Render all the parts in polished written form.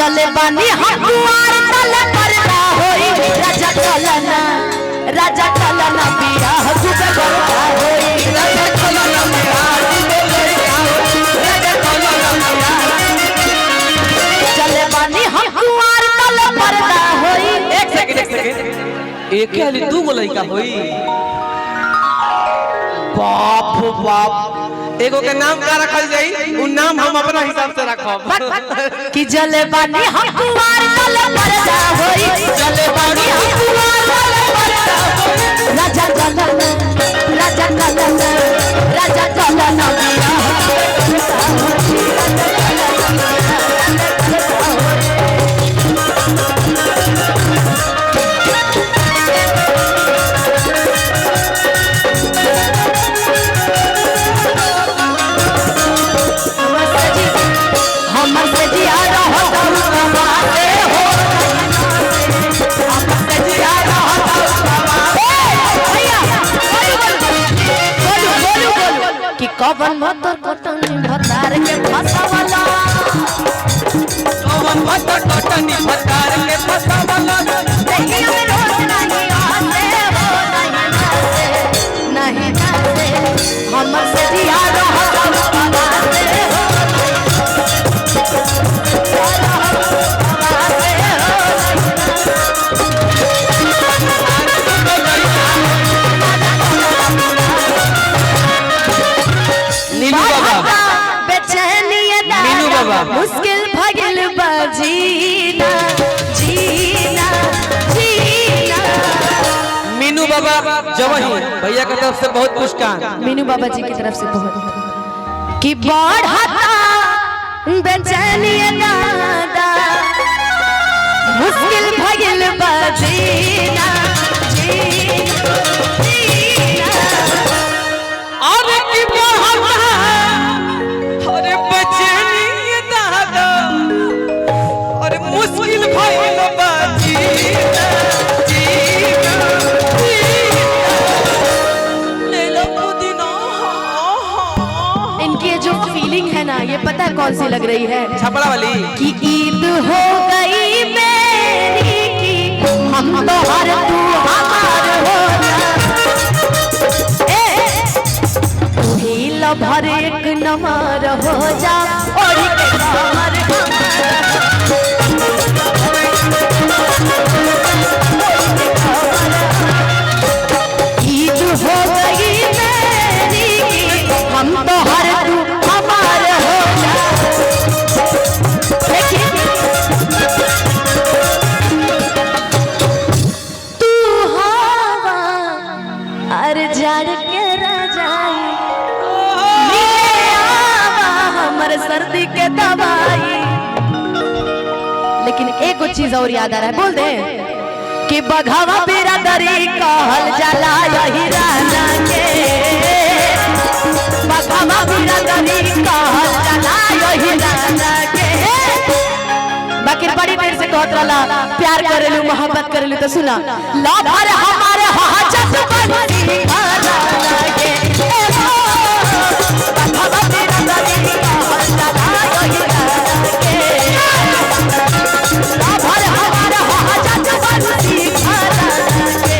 चले बानी हम कुआर तले पर्दा होई राजा चलना बियाह जुबे बरका होई राजा चलना बियाह जुबे बरका होई राजा चलना चले बानी हम कुआर तले पर्दा होई। एक सेकंड एक खाली तू गो लइका होई। बाप बाप एगो के नाम का रखल जाई उ नाम हम अपना हिसाब से रखब कि जले बानी हम कुआर तले पर्दा होई जले बानी हम कुआर तले पर्दा होई राजा चलना बियाह कवन मतर कटनी भतार के फसावला कवन मतर कटनी भतार के फसावला देखिए में रोज नहीं आते हो नहीं नाते हमर से दिया रहत बाबाते हो मुश्किल भगिल जीना मीनू बाबा जवही भैया की तरफ से बहुत पुरस्कार मीनू बाबा जी की तरफ से बहुत कि बढ़ता बेचैनी दादा मुश्किल भगिल जीना अरे की बढ़ता अरे बेचैनी दादा अरे मुश्किल भइल बाजी इनकी जो फीलिंग है ना ये पता है कौन सी लग रही है छपड़ा वाली कि ईद हो गई मेरी की हम तो हर तू हमार हो जा तू ही लभर एक नमर हो जा और के कमर ईद हो गई मेरी की हम तो हर तू हमार हो जा तू हवा अरे जड़ के रजाई हमर सर्दी के दवाई। लेकिन एक चीज और याद आ रहा है बोल दे कि बघवा बिरादरी कहल जाला यही रहना के बघवा बिरादरी कहल जाला यही रहना के बाकी बड़ी देर से कहत रहला प्यार करेलू मोहब्बत करेलू तो सुना लवर हमारे हाजत बनी खाना के बघवा बिरादरी कहल जाला यही रहना के लवर हमारे हाजत बनी खाना के।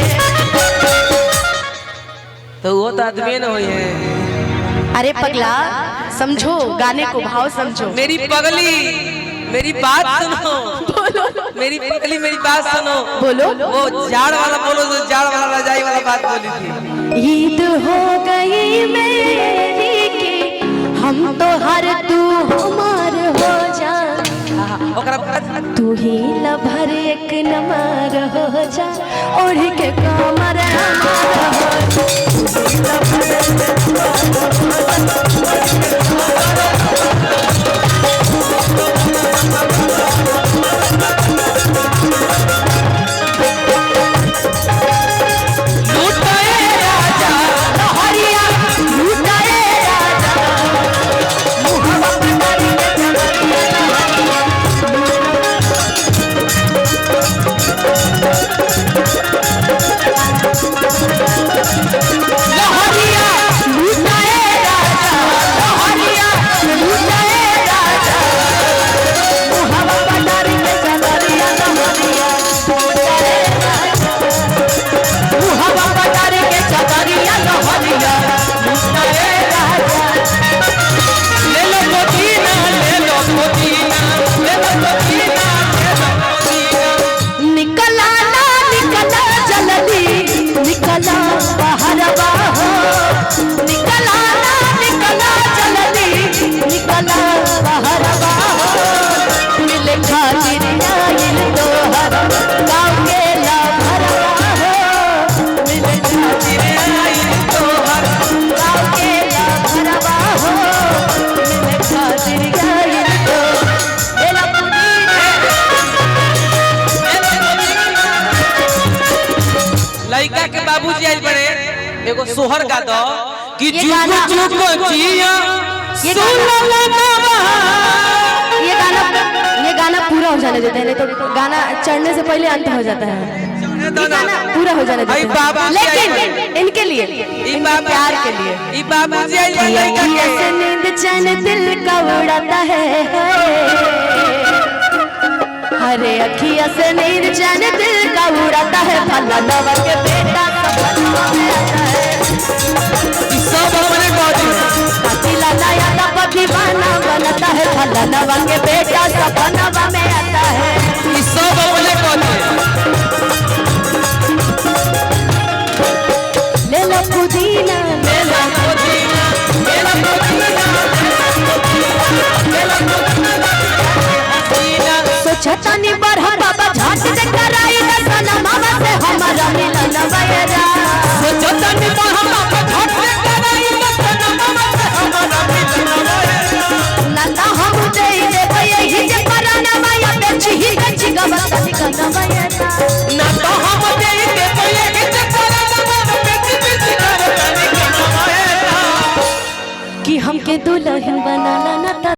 तो वो तो आदमी न होई है। अरे पगला समझो गाने को भाव समझो मेरी पगली मेरी बात सुनो मेरी पगली मेरी बात सुनो बोलो वो जाड़ वाला बोलो जो जाड़ वाला रजाई वाला बात बोली थी। ईद हो गई मेरी की हम तो हर तू हमार हो जा तू ही लभर एक नमर हो जा ओढ़ के कमर हमार हो लहरिया लूटाए राजा एगो सोहर गा दो कि ये जुग गाना- जुग जिया ये सुनला नवा। ये गाना पूरा हो जाने देते हैं, नहीं तो गाना चढ़ने से पहले अंत हो जाता है। ये गाना पूरा हो जाने देते हैं, लेकिन इनके लिए, इनके प्यार के लिए। ई बाबूजी आई अखियाँ से नींद चैन दिल का उड़ाता है, हरे अखियाँ से नींद चैन दिल का उड़ाता है, फला नवा के बेटा सपना में आता है। सब अपने बाजी कातिला नया तब दीवाना बनता है, फला नवा के बेटा सपना में आता है। ई सब अपने बाजी ले लो पुदीना मेला पुदीना मेला पुदीना मेला पुदीना सोचता नहीं बढ़ा बाबा झाट दे कराई दसना मामा से हमारा मिलन वैरा। सोचता नहीं बढ़ा बाबा झट दे कराई दसना मामा से हमारा मिलन वैरा। ना हम दे यही जे पराना माया बेची ही बेची गवत निकल वैरा। ना तो हम दे के पहले के चक्कर लगा बेच बेच कर निकल वैरा। कि हमके दुल्हन बनाना